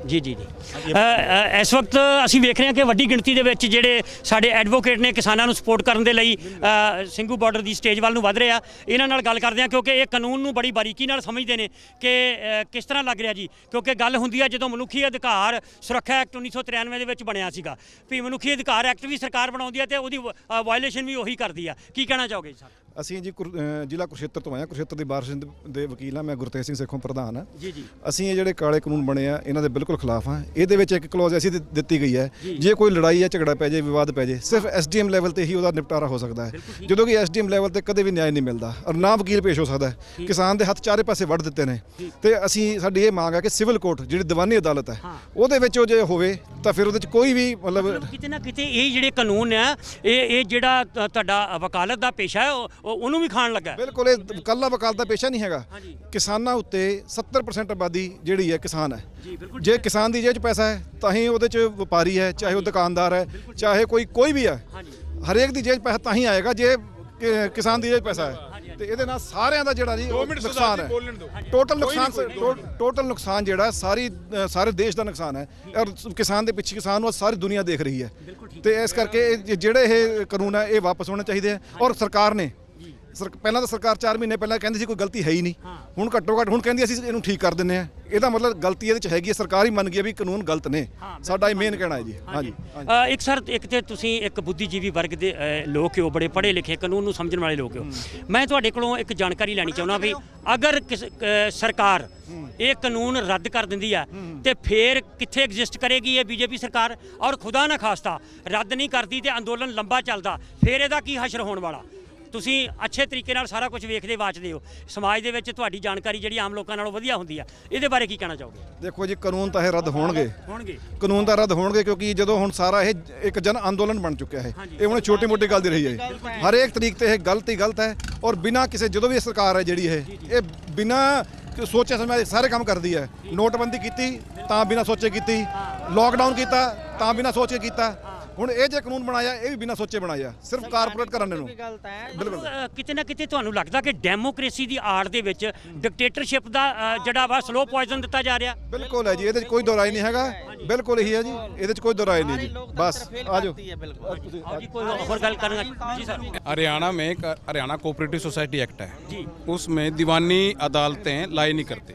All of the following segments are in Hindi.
जी जी जी इस वक्त ਅਸੀਂ ਵੇਖ ਰਹੇ ਹਾਂ ਕਿ ਵੱਡੀ ਗਿਣਤੀ ਦੇ ਵਿੱਚ ਜਿਹੜੇ ਸਾਡੇ ਐਡਵੋਕੇਟ ਨੇ ਕਿਸਾਨਾਂ ਨੂੰ ਸਪੋਰਟ ਕਰਨ ਦੇ ਲਈ ਸਿੰਘੂ ਬਾਰਡਰ ਦੀ ਸਟੇਜ ਵੱਲ ਨੂੰ ਵਧ ਰਹੇ ਆ। ਇਹਨਾਂ ਨਾਲ ਗੱਲ ਕਰਦੇ ਆ ਕਿਉਂਕਿ ਇਹ ਕਾਨੂੰਨ ਨੂੰ ਬੜੀ ਬਾਰੀਕੀ ਨਾਲ ਸਮਝਦੇ ਨੇ ਕਿ ਕਿਸ ਤਰ੍ਹਾਂ ਲੱਗ ਰਿਹਾ ਜੀ, ਕਿਉਂਕਿ ਗੱਲ ਹੁੰਦੀ ਆ ਜਦੋਂ ਮਨੁੱਖੀ ਅਧਿਕਾਰ ਸੁਰੱਖਿਆ ਐਕਟ 1993 ਦੇ ਵਿੱਚ ਬਣਿਆ ਸੀਗਾ ਵੀ ਮਨੁੱਖੀ ਅਧਿਕਾਰ ਐਕਟ ਵੀ ਸਰਕਾਰ ਬਣਾਉਂਦੀ ਆ ਤੇ ਉਹਦੀ ਵਾਇਲੇਸ਼ਨ ਵੀ ਉਹੀ ਕਰਦੀ ਆ। ਕੀ ਕਹਿਣਾ ਚਾਹੋਗੇ ਸਰ? ਅਸੀਂ ਜੀ ਜ਼ਿਲ੍ਹਾ ਕੁਰੂਕਸ਼ੇਤਰ ਤੋਂ ਆਏ ਹਾਂ। ਕੁਰੂਕਸ਼ੇਤਰ ਦੀ ਬਾਰਿਸ਼ ਦੇ ਵਕੀਲ ਹਾਂ ਮੈਂ, ਗੁਰਤੇਜ ਸਿੰਘ ਸੇਖੋਂ ਪ੍ਰਧਾਨ ਹਾਂ ਜੀ ਜੀ। ਅਸੀਂ ਇਹ ਜਿਹੜੇ ਕਾਲੇ ਕਾਨੂੰਨ ਬਣੇ ਆ ਇਹਨਾਂ ਦੇ ਬਿਲਕੁਲ ਖਿਲਾਫ ਹਾਂ। ਇਹਦੇ ਵਿੱਚ ਇੱਕ ਕਲੌਜ਼ ਐਸੀ ਦਿੱਤੀ ਗਈ ਹੈ ਜੇ ਕੋਈ ਲੜਾਈ ਜਾਂ ਝਗੜਾ ਪੈ ਜਾਏ, ਵਿਵਾਦ ਪੈ ਜਾਏ, ਸਿਰਫ SDM ਲੈਵਲ ਤੇ ਹੀ ਉਹਦਾ ਨਿਪਟਾਰਾ ਹੋ ਸਕਦਾ ਹੈ, ਜਦੋਂ ਕਿ SDM ਲੈਵਲ ਤੇ ਕਦੇ ਵੀ ਨਿਆਂ ਨਹੀਂ ਮਿਲਦਾ ਔਰ ਨਾ ਵਕੀਲ ਪੇਸ਼ ਹੋ ਸਕਦਾ ਹੈ। ਕਿਸਾਨ ਦੇ ਹੱਥ ਚਾਰੇ ਪਾਸੇ ਵੱਢ ਦਿੱਤੇ ਨੇ ਤੇ ਸਾਡੀ ਇਹ ਮੰਗ ਹੈ ਕਿ ਸਿਵਲ ਕੋਰਟ ਜਿਹੜੀ ਦੀਵਾਨੀ ਅਦਾਲਤ ਹੈ ਉਹਦੇ ਵਿੱਚ ਉਹ ਜੇ ਹੋਵੇ ਤਾਂ ਫਿਰ ਉਹਦੇ 'ਚ ਕੋਈ ਵੀ ਮਤਲਬ ਕਿਤੇ ਨਾ ਕਿਤੇ ਇਹ ਜਿਹੜੇ ਕਾਨੂੰਨ ਆ ਇਹ ਜਿਹੜਾ ਤੁਹਾਡਾ ਵਕਾਲਤ ਦਾ ਪੇਸ਼ਾ ਹੈ ਉਹਨੂੰ ਵੀ ਖਾਣ ਲੱਗਾ। ਬਿਲਕੁਲ ਇਹ ਕੱਲਾ ਵਕਾਲਤ ਦਾ ਪੇਸ਼ਾ ਨਹੀਂ ਹੈਗਾ। ਕਿਸਾਨਾਂ ਉੱਤੇ 70% ਆਬਾਦੀ ਜਿਹੜੀ ਹੈ ਕਿਸਾਨ ਹੈ। ਜੇ ਕਿਸਾਨ ਦੀ ਜੇਬ 'ਚ ਪੈਸਾ ਹੈ ਤਾਂ ਹੀ ਉਹਦੇ 'ਚ ਵਪਾਰੀ ਹੈ, ਚਾਹੇ ਉਹ ਦੁਕਾਨਦਾਰ ਹੈ, ਚਾਹੇ ਕੋਈ ਵੀ ਹੈ, ਹਰੇਕ ਦੀ ਜੇਬ 'ਚ ਪੈਸਾ ਤਾਂ ਹੀ ਆਏਗਾ ਜੇ ਕਿਸਾਨ ਦੀ ਜੇਬ 'ਚ ਪੈਸਾ ਹੈ। ਤੇ ਇਹਦੇ ਨਾਲ ਸਾਰਿਆਂ ਦਾ ਜਿਹੜਾ ਜੀ ਨੁਕਸਾਨ ਹੈ, ਟੋਟਲ ਨੁਕਸਾਨ ਜਿਹੜਾ ਸਾਰੇ ਦੇਸ਼ ਦਾ ਨੁਕਸਾਨ ਹੈ ਔਰ ਕਿਸਾਨ ਦੇ ਪਿੱਛੇ ਕਿਸਾਨ ਨੂੰ ਸਾਰੀ ਦੁਨੀਆ ਦੇਖ ਰਹੀ ਹੈ। ਤੇ ਇਸ ਕਰਕੇ ਜਿਹੜੇ ਇਹ ਕਾਨੂੰਨ ਹੈ ਇਹ ਵਾਪਸ ਹੋਣੇ ਚਾਹੀਦੇ ਹੈ। ਔਰ ਸਰਕਾਰ ਨੇ ਪਹਿਲਾਂ ਤਾਂ ਸਰਕਾਰ 4 ਮਹੀਨੇ ਪਹਿਲਾਂ ਕਹਿੰਦੀ ਸੀ ਕੋਈ ਗਲਤੀ ਹੈ ਹੀ ਨਹੀਂ, ਹੁਣ ਘੱਟੋ ਘੱਟ ਹੁਣ ਕਹਿੰਦੀ ਅਸੀਂ ਇਹਨੂੰ ਠੀਕ ਕਰ ਦਿੰਦੇ ਆ। ਇਹਦਾ ਮਤਲਬ ਗਲਤੀ ਇਹਦੇ 'ਚ ਹੈਗੀ ਹੈ, ਸਰਕਾਰ ਹੀ ਮੰਨ ਗਈ ਵੀ ਕਾਨੂੰਨ ਗਲਤ ਨੇ। ਸਾਡਾ ਇਹ ਮੇਨ ਕਹਿਣਾ ਹੈ ਜੀ। ਹਾਂਜੀ ਇੱਕ ਸਰ, ਇੱਕ ਤੇ ਤੁਸੀਂ ਇੱਕ ਬੁੱਧੀਜੀਵੀ ਵਰਗ ਦੇ ਲੋਕ ਹੋ, ਬੜੇ ਪੜ੍ਹੇ ਲਿਖੇ ਕਾਨੂੰਨ ਨੂੰ ਸਮਝਣ ਵਾਲੇ ਲੋਕ ਹੋ। ਮੈਂ ਤੁਹਾਡੇ ਕੋਲੋਂ ਇੱਕ ਜਾਣਕਾਰੀ ਲੈਣੀ ਚਾਹੁੰਦਾ ਵੀ ਅਗਰ ਸਰਕਾਰ ਇਹ ਕਾਨੂੰਨ ਰੱਦ ਕਰ ਦਿੰਦੀ ਆ ਤੇ ਫਿਰ ਕਿੱਥੇ ਐਗਜ਼ਿਸਟ ਕਰੇਗੀ ਇਹ BJP ਸਰਕਾਰ? ਔਰ ਖੁਦਾ ਨਾ ਖਾਸਤਾ ਰੱਦ ਨਹੀਂ ਕਰਦੀ ਤੇ ਅੰਦੋਲਨ ਲੰਬਾ ਚੱਲਦਾ, ਫਿਰ ਇਹਦਾ ਕੀ ਹਸ਼ਰ ਹੋਣ ਵਾਲਾ? ਤੁਸੀਂ ਅੱਛੇ ਤਰੀਕੇ ਨਾਲ ਸਾਰਾ ਕੁਝ ਵੇਖਦੇ ਵਾਚਦੇ ਹੋ, ਸਮਾਜ ਦੇ ਵਿੱਚ ਤੁਹਾਡੀ ਜਾਣਕਾਰੀ ਜਿਹੜੀ ਆਮ ਲੋਕਾਂ ਨਾਲੋਂ ਵਧੀਆ ਹੁੰਦੀ ਆ, ਇਹਦੇ ਬਾਰੇ ਕੀ ਕਹਿਣਾ ਚਾਹੋਗੇ? ਦੇਖੋ ਜੀ, ਕਾਨੂੰਨ ਤਾਂ ਇਹ ਰੱਦ ਹੋਣਗੇ, ਕਾਨੂੰਨ ਤਾਂ ਰੱਦ ਹੋਣਗੇ ਕਿਉਂਕਿ ਜਦੋਂ ਹੁਣ ਸਾਰਾ ਇਹ ਇੱਕ ਜਨ ਅੰਦੋਲਨ ਬਣ ਚੁੱਕਿਆ ਹੈ। ਇਹ ਹੁਣ ਛੋਟੀ ਮੋਟੀ ਗੱਲ ਦੀ ਰਹੀ ਹੈ, ਹਰੇਕ ਤਰੀਕ ਤੇ ਇਹ ਗਲਤ ਹੀ ਗਲਤ ਹੈ। ਔਰ ਬਿਨਾਂ ਕਿਸੇ ਜਦੋਂ ਵੀ ਸਰਕਾਰ ਹੈ ਜਿਹੜੀ ਇਹ ਬਿਨਾਂ ਸੋਚੇ ਸਮਝੇ ਸਾਰੇ ਕੰਮ ਕਰਦੀ ਹੈ। ਨੋਟਬੰਦੀ ਕੀਤੀ ਤਾਂ ਬਿਨਾਂ ਸੋਚੇ ਕੀਤੀ, ਲੋਕਡਾਊਨ ਕੀਤਾ ਤਾਂ ਬਿਨਾਂ ਸੋਚ ਕੇ ਕੀਤਾ। ਹੁਣ ਇਹ ਜੇ ਕਾਨੂੰਨ ਬਣਾਇਆ ਇਹ ਵੀ ਬਿਨਾਂ ਸੋਚੇ ਬਣਾਇਆ, ਸਿਰਫ ਕਾਰਪੋਰੇਟ ਕਰਨ ਨੂੰ। ਬਿਲਕੁਲ ਕਿਤੇ ਨਾ ਕਿਤੇ ਤੁਹਾਨੂੰ ਲੱਗਦਾ ਕਿ ਡੈਮੋਕ੍ਰੇਸੀ ਦੀ ਆੜ ਦੇ ਵਿੱਚ ਡਿਕਟੇਟਰਸ਼ਿਪ ਦਾ ਜਿਹੜਾ ਵਾ ਸਲੋ ਪੋਇਜ਼ਨ ਦਿੱਤਾ ਜਾ ਰਿਹਾ? ਬਿਲਕੁਲ ਹੈ ਜੀ, ਇਹਦੇ 'ਚ ਕੋਈ ਦੋ ਰਾਏ ਨਹੀਂ ਹੈਗਾ। ਬਿਲਕੁਲ ਇਹੀ ਹੈ ਜੀ, ਇਹਦੇ 'ਚ ਕੋਈ ਦੋ ਰਾਏ नहीं जी। बस आ जाओ। और गल करना जी सर। हरियाणा में एक हरियाणा कोऑपरेटिव सोसाइटी एक्ट है जी, उसमें दीवानी अदालतें लाई नहीं करती।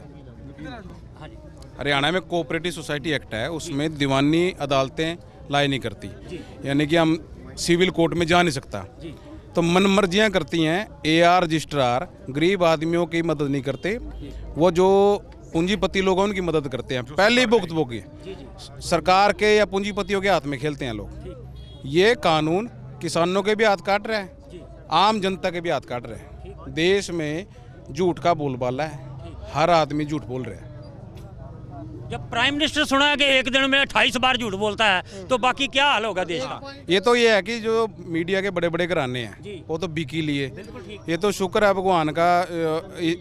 हरियाणा में कोऑपरेटिव सोसाइटी एक्ट है, उसमें दीवानी अदालतें लाई नहीं करती, यानी कि हम सिविल कोर्ट में जा नहीं सकता। तो मन मर्जियाँ करती हैं। AR रजिस्ट्रार गरीब आदमियों की मदद नहीं करते, वो जो पूंजीपति लोग हैं उनकी मदद करते हैं। पहले भुगत भोगी सरकार के या पूंजीपतियों के हाथ में खेलते हैं लोग। ये कानून किसानों के भी हाथ काट रहा है, आम जनता के भी हाथ काट रहे हैं। देश में झूठ का बोलबाला है, हर आदमी झूठ बोल रहा है। जब प्राइम मिनिस्टर सुना है कि एक दिन में 28 बार झूठ बोलता है तो बाकी क्या हाल होगा देश का? ये तो ये है कि जो मीडिया के बड़े बड़े घराने हैं वो तो बिकी लिए। ये तो शुक्र है भगवान का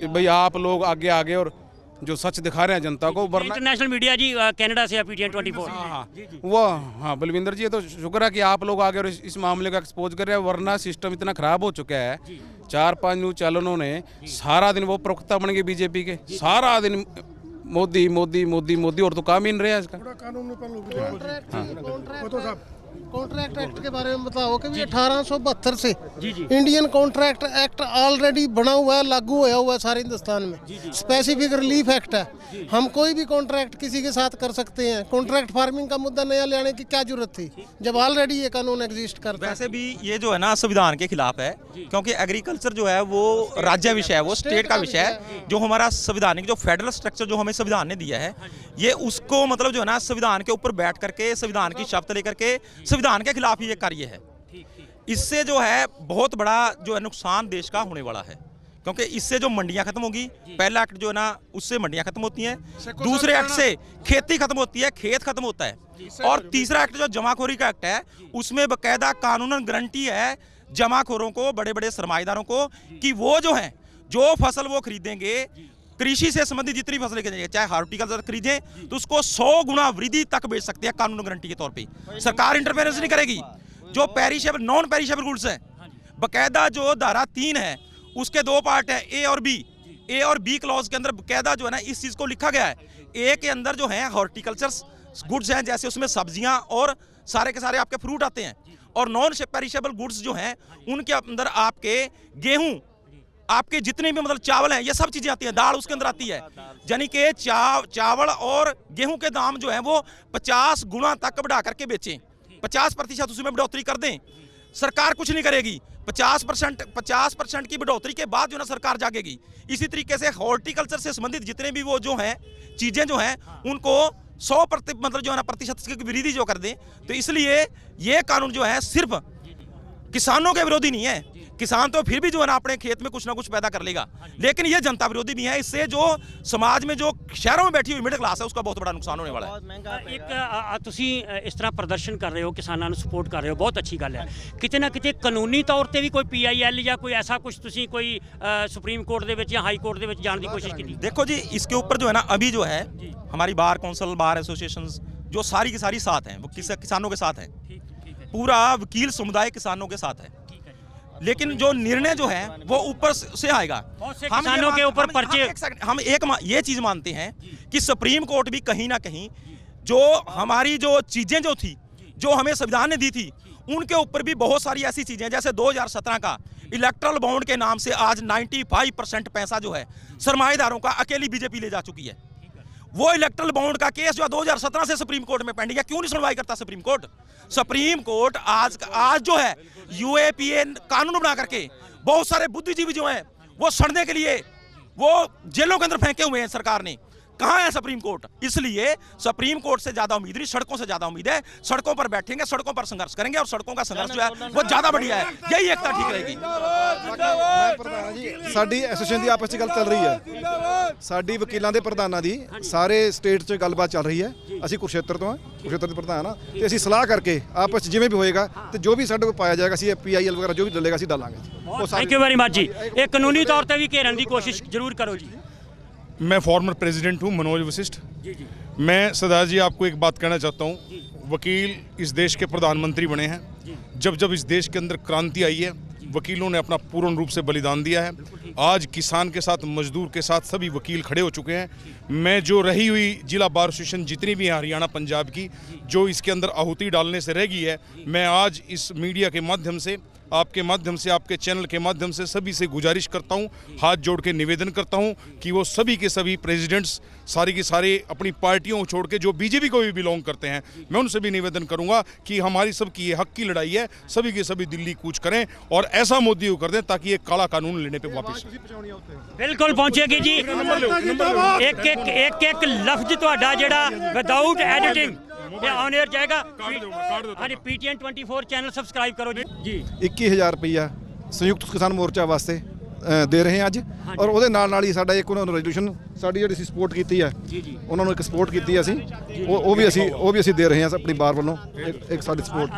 भाई आप लोग आगे आगे और जो सच दिखा रहे हैं जनता को। वरना इंटरनेशनल मीडिया जी कनाडा से PTN 24 वो हाँ बलविंदर जी, ये तो शुक्र है कि आप लोग आगे और इस मामले को एक्सपोज कर रहे हैं, वरना सिस्टम इतना खराब हो चुका है। 4-5 न्यूज चैनलों ने सारा दिन वो प्रवक्ता बन गए BJP के, सारा दिन मोदी मोदी मोदी मोदी, और तो काम ही नहीं रहा इसका। कॉन्ट्रैक्ट एक्ट के बारे में बताओ कि 1872 से इंडियन कॉन्ट्रैक्ट एक्ट ऑलरेडी बना हुआ है, लागू होया हुआ है सारे हिंदुस्तान में। स्पेसिफिक रिलीफ एक्ट है, हम कोई भी कॉन्ट्रैक्ट किसी के साथ कर सकते हैं। कॉन्ट्रैक्ट फार्मिंग का मुद्दा नया लाने की क्या जरूरत थी जब ऑलरेडी ये कानून एग्जिस्ट करता है। वैसे भी ये जो है ना संविधान के खिलाफ है, क्योंकि एग्रीकल्चर जो है वो राज्य विषय है, वो स्टेट का विषय है। जो हमारा संविधानिक जो फेडरल स्ट्रक्चर जो हमें संविधान ने दिया है, ये उसको मतलब जो है ना संविधान के ऊपर बैठ करके संविधान की शर्त लेकर के संविधान के खिलाफ ही ये कार्य है। इससे जो है बहुत बड़ा जो है नुकसान देश का होने वाला है, क्योंकि इससे जो मंडियां खत्म होगी, पहला एक्ट जो है ना उससे मंडियां खत्म होती हैं, दूसरे एक्ट से खेती खत्म होती है, खेत खत्म होता है, और तीसरा एक्ट जो जमाखोरी का एक्ट है उसमें बाकायदा कानूनन गारंटी है जमाखोरों को, बड़े बड़े सरमाएदारों को, कि वो जो है जो फसल वो खरीदेंगे, कृषि से संबंधित जितनी फसलें खरीदेंगे, चाहे हॉर्टिकल्चर खरीदें तो उसको 100 गुना वृद्धि तक बेच सकते हैं कानून गारंटी के तौर पे। सरकार इंटरफेरेंस नहीं करेगी। जो पेरिशेबल नॉन पेरिशेबल गुड्स हैं, बाकायदा जो धारा 3 है उसके 2 पार्ट है, A और B। A और B क्लॉज के अंदर बाकायदा जो है ना इस चीज़ को लिखा गया है ए के अंदर जो है हॉर्टिकल्चर गुड्स हैं, जैसे उसमें सब्जियां और सारे के सारे आपके फ्रूट आते हैं, और नॉन पेरिशेबल गुड्स जो हैं उनके अंदर आपके गेहूं, आपके जितने भी मतलब चावल हैं, ये सब चीजें आती हैं, दाल उसके अंदर आती है। यानी कि चावल और गेहूं के दाम जो है वो 50 गुना तक बढ़ा करके बेचें, 50% उसमें बढ़ोतरी कर दें, सरकार कुछ नहीं करेगी। 50% की बढ़ोतरी के बाद जो ना सरकार जागेगी। इसी तरीके से हॉर्टिकल्चर से संबंधित जितने भी वो जो हैं चीजें जो हैं उनको 100% मतलब जो है ना प्रतिशत की वृद्धि जो कर दें। तो इसलिए ये कानून जो है सिर्फ किसानों के विरोधी नहीं है, किसान तो फिर भी जो है ना अपने खेत में कुछ ना कुछ पैदा कर लेगा, लेकिन ये जनता विरोधी भी है। इससे जो समाज में जो शहरों में बैठी हुई मिडिल क्लास है उसका बहुत बड़ा नुकसान होने वाला है। ਇੱਕ ਤੁਸੀਂ ਇਸ ਤਰ੍ਹਾਂ ਪ੍ਰਦਰਸ਼ਨ ਕਰ ਰਹੇ ਹੋ, ਕਿਸਾਨਾਂ ਨੂੰ ਸਪੋਰਟ ਕਰ ਰਹੇ ਹੋ, ਬਹੁਤ ਅੱਛੀ ਗੱਲ ਹੈ। ਕਿਤੇ ਨਾ ਕਿਤੇ ਕਾਨੂੰਨੀ ਤੌਰ ਤੇ ਵੀ ਕੋਈ PIL ਜਾਂ ਕੋਈ ਐਸਾ ਕੁਝ ਤੁਸੀਂ ਕੋਈ ਸੁਪਰੀਮ ਕੋਰਟ ਦੇ ਵਿੱਚ ਜਾਂ ਹਾਈ ਕੋਰਟ ਦੇ ਵਿੱਚ ਜਾਣ ਦੀ ਕੋਸ਼ਿਸ਼ ਕੀਤੀ? देखो जी, इसके ऊपर जो है ना अभी जो है हमारी बार काउंसिल, बार एसोसिएशन जो सारी की सारी साथ हैं, वो किसानों के साथ है, पूरा वकील समुदाय किसानों के साथ है। लेकिन जो निर्णय जो है वो ऊपर से आएगा। बहुत से किसानों के ऊपर पर्चे, हम एक ये चीज मानते हैं कि सुप्रीम कोर्ट भी कहीं ना कहीं जो हमारी जो चीजें जो थी, जो हमें संविधान ने दी थी, उनके ऊपर भी बहुत सारी ऐसी चीजें, जैसे 2017 का इलेक्ट्रल बॉन्ड के नाम से आज 95% पैसा जो है सरमाएदारों का अकेली बीजेपी ले जा चुकी है। वो इलेक्ट्रल बॉन्ड का केस जो 2017 से सुप्रीम कोर्ट में पेंडिंग है, क्यों नहीं सुनवाई करता सुप्रीम कोर्ट? सुप्रीम कोर्ट आज जो है UAPA कानून बना करके बहुत सारे बुद्धिजीवी जो हैं वो सड़ने के लिए वो जेलों के अंदर फेंके हुए हैं। सरकार ने कहाँ है सुप्रीम कोर्ट? इसलिए सुप्रीम कोर्ट से ज्यादा उम्मीद नहीं, सड़कों से ज्यादा उम्मीद है। सड़कों पर बैठेंगे, सड़कों पर संघर्ष करेंगे, और सड़कों का संघर्ष जो है वो ज्यादा बढ़िया है। यही एकता ठीक रहेगी। ਮੈਂ ਪ੍ਰਧਾਨ ਜੀ, ਸਾਡੀ ਐਸੋਸੀਏਸ਼ਨ ਦੀ ਆਪਸ 'ਚ ਗੱਲ ਚੱਲ ਰਹੀ ਹੈ, ਸਾਡੀ ਵਕੀਲਾਂ ਦੇ ਪ੍ਰਧਾਨਾਂ ਦੀ ਸਾਰੇ ਸਟੇਟ 'ਚ ਗੱਲਬਾਤ ਚੱਲ ਰਹੀ ਹੈ। ਅਸੀਂ ਕੁਰਸ਼ੇਤਰ ਤੋਂ ਹਾਂ, ਕੁਰਸ਼ੇਤਰ ਦੇ ਪ੍ਰਧਾਨ ਆ, ਤੇ ਅਸੀਂ ਸਲਾਹ ਕਰਕੇ ਆਪਸ 'ਚ ਜਿਵੇਂ ਵੀ ਹੋਏਗਾ ਤੇ ਜੋ ਵੀ ਸਾਡੇ ਕੋਲ ਪਾਇਆ ਜਾਏਗਾ ਅਸੀਂ PIL ਵਗੈਰਾ ਜੋ ਵੀ ਡਲੇਗਾ ਅਸੀਂ ਡਾਲਾਂਗੇ। ਥੈਂਕ ਯੂ ਵੈਰੀ ਮਚ ਜੀ। ਇਹ ਕਾਨੂੰਨੀ ਤੌਰ ਤੇ ਵੀ ਘੇਰਨ ਦੀ ਕੋਸ਼ਿਸ਼ ਜ਼ਰੂਰ ਕਰੋ ਜੀ। मैं फॉर्मर प्रेसिडेंट हूँ मनोज वशिष्ठ। मैं सरदार जी आपको एक बात कहना चाहता हूँ, वकील इस देश के प्रधानमंत्री बने हैं। जब जब इस देश के अंदर क्रांति आई है, वकीलों ने अपना पूर्ण रूप से बलिदान दिया है। आज किसान के साथ, मजदूर के साथ सभी वकील खड़े हो चुके हैं। मैं जो रही हुई जिला बार एसोसिएशन जितनी भी हैं हरियाणा पंजाब की, जो इसके अंदर आहुति डालने से रह गई है, मैं आज इस मीडिया के माध्यम से, आपके माध्यम से, आपके चैनल के माध्यम से सभी से गुजारिश करता हूं, हाथ जोड़ के निवेदन करता हूं कि वो सभी के सभी प्रेसिडेंट्स सारे के सारे अपनी पार्टियों को छोड़ के जो बीजेपी को भी बिलोंग करते हैं, मैं उनसे भी निवेदन करूंगा कि हमारी सबकी ये हक की लड़ाई है, सभी के सभी दिल्ली कूच करें और ऐसा मोदी को कर दें ताकि ये काला कानून लेने पे वापस। बिल्कुल पहुंचेगी जी। एक लफ्ज ਤੁਹਾਡਾ ਜਿਹੜਾ ਵਿਦਆਊਟ ਐਡੀਟਿੰਗ ਇਹ ਔਨ 에ਅਰ ਜਾਏਗਾ। ਹਾਂਜੀ, PTN 24 ਚੈਨਲ ਸਬਸਕ੍ਰਾਈਬ ਕਰੋ ਜੀ। 21,000 ਰੁਪਈਆ ਸੰਯੁਕਤ ਕਿਸਾਨ ਮੋਰਚਾ ਵਾਸਤੇ ਦੇ ਰਹੇ ਹਾਂ ਅੱਜ, ਔਰ ਉਹਦੇ ਨਾਲ ਹੀ ਸਾਡਾ ਇੱਕ ਉਹਨਾਂ ਨੂੰ ਰੈਜ਼ੋਲੂਸ਼ਨ ਸਾਡੀ ਜਿਹੜੀ ਅਸੀਂ ਸਪੋਰਟ ਕੀਤੀ ਹੈ, ਉਹਨਾਂ ਨੂੰ ਇੱਕ ਸਪੋਰਟ ਕੀਤੀ ਅਸੀਂ, ਉਹ ਵੀ ਅਸੀਂ ਦੇ ਰਹੇ ਹਾਂ ਆਪਣੀ ਬਾਰ ਵੱਲੋਂ ਇੱਕ ਸਾਡੀ ਸਪੋਰਟ।